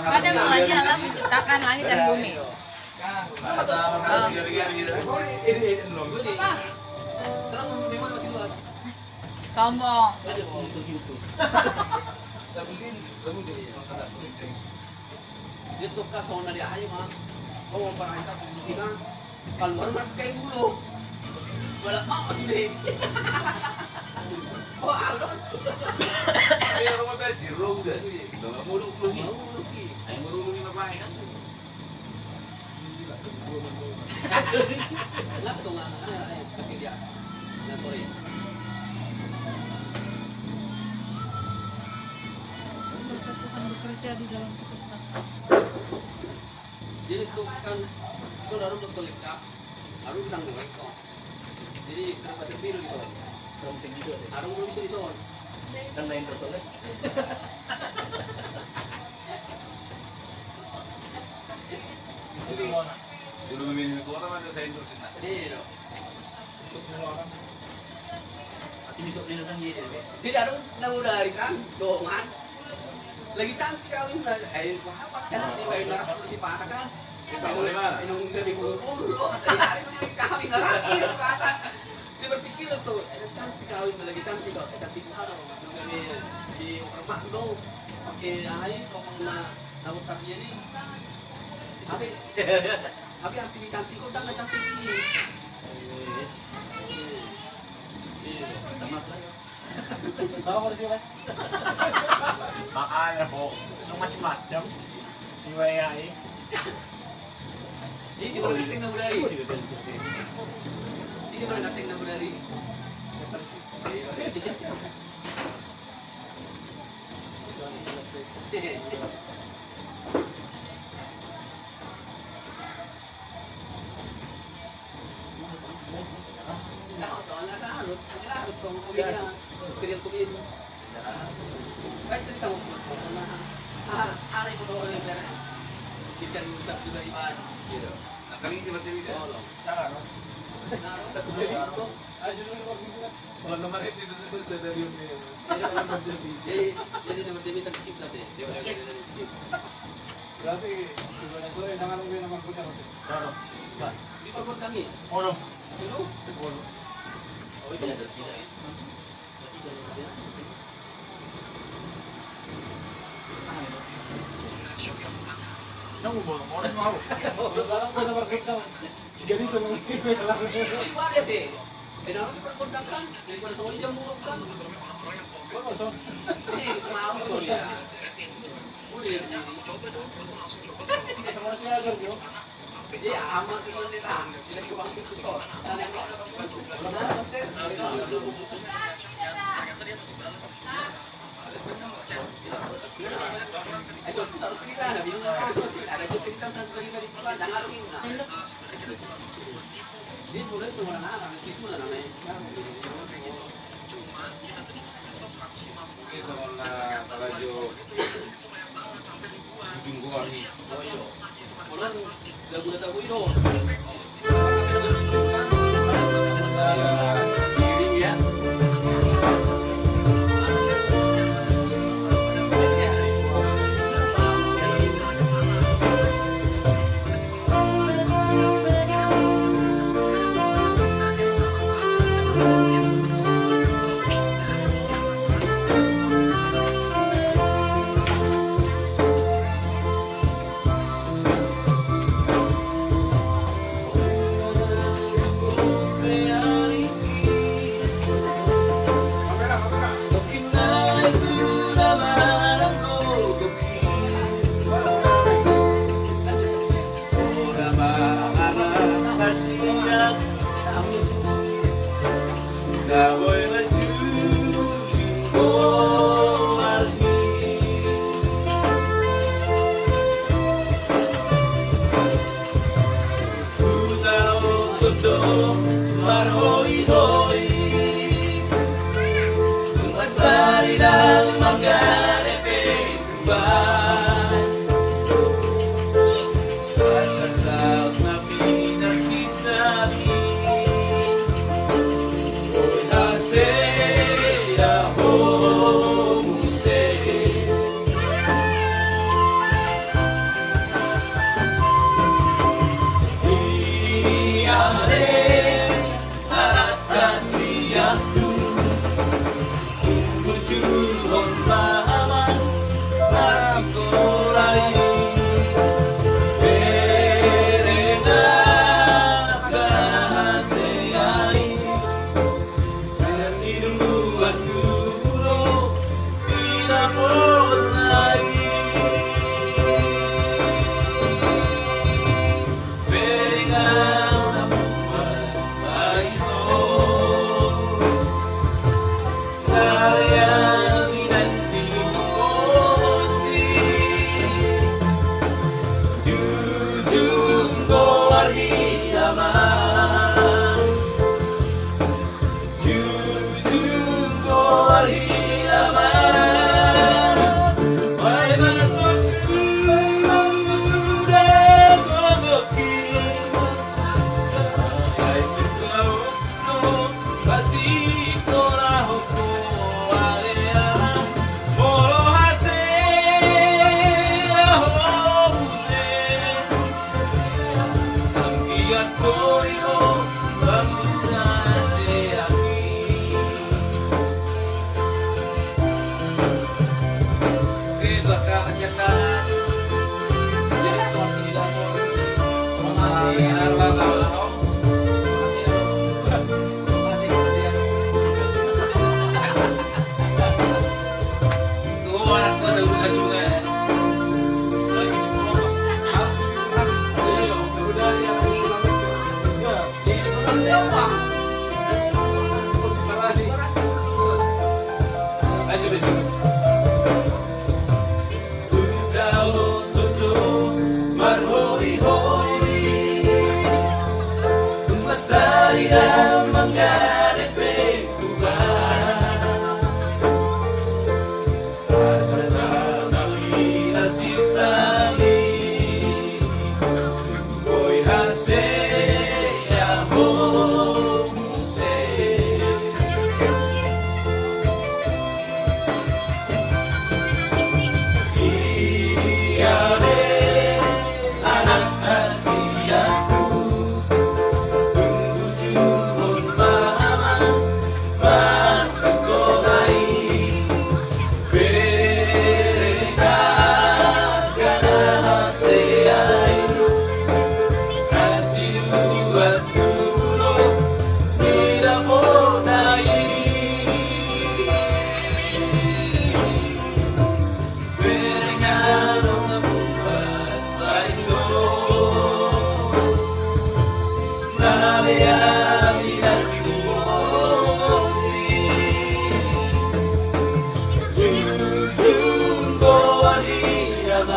Ada mulanya Allah menciptakan langit dan bumi. Sombong. Dito ka sa una di ay ma. Oh, para kita kita keluar pakai bulu. Wala mau sini. Oh, ano? Kaya rumah ba jiro udah. Enggak muluk lagi. Ay marunong ni babae kan. Lato nga ay dia. Na sorry. Bekerja di dalam kesesatan. Jadi itu kan saudara untuk lengkap, harus kita ngomong kok. Jadi serba serbi dulu gitu. Belum segitu deh. Harus belum bisa dison. Kan lain tersoleh. Dulu dulu memilih itu orang ada saya terus. Iya. Besok semua orang. Tapi besok dia kan gitu. Tidak ada dari kan dongan. Lagi cantik kawin apa cantik di bayi neraka si patah kan. Minum lebih buru-buru, sehari itu dia kawin neraka itu kata. Saya berpikir tuh, cantik kawin lagi cantik kok, cantik mana? Juga di rumah dong, pakai air kok mana tahu dia nih. Tapi arti cantik kok udah nggak cantik ini. Tamat lah ya. Sama ko sila. Makanya po, Ang macam-macam. Si Wayai. Jadi si mana kating na budari? Aku juga bilang gitu. Di si mana kating na budari? Serial komedi. Baik cerita mo po na alay ko doon yung pera. Bisa usap juga iban. Gitu. kali ini berarti dia. Oh, Sana, no? naruh. Ayun yung mag-iingat. Wala naman ito dito sa yung Jadi nomor TV tak skip natin. Skip. Berarti, iba na so, nangalong ko naman po niya. Ano? Ba, di pa kung tangi. Ono. Pero, Ono. oh itu ada tidak ya. Nang mo, oras mo ako. Parang ko na market na. Gani sa mga email lang. Di ba ada teh? Kenapa di perkodam kan? Dari pada soalnya jam buruk kan? Ano so? Sini semau soalnya. Udah jadi. Sa mga sinagar nyo, Jadi aman sih kalau kita. Tidak kebangkit tuh kok. Karena yang ada Nah, Sir. So, harus cerita ada bingung ada cerita satu cerita di depan dan ngaruhin nah. Dia mulai tuh mana nanti semua nanti. Oke, soalnya radio ujung gua nih. Oh iya. Orang lagu tahu itu. Diri ya.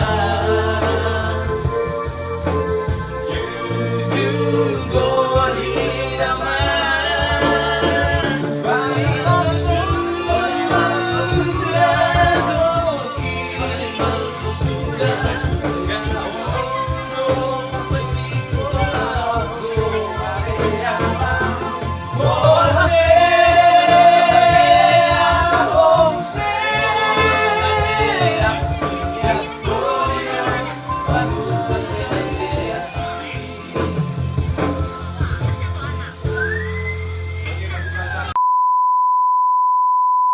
Bye.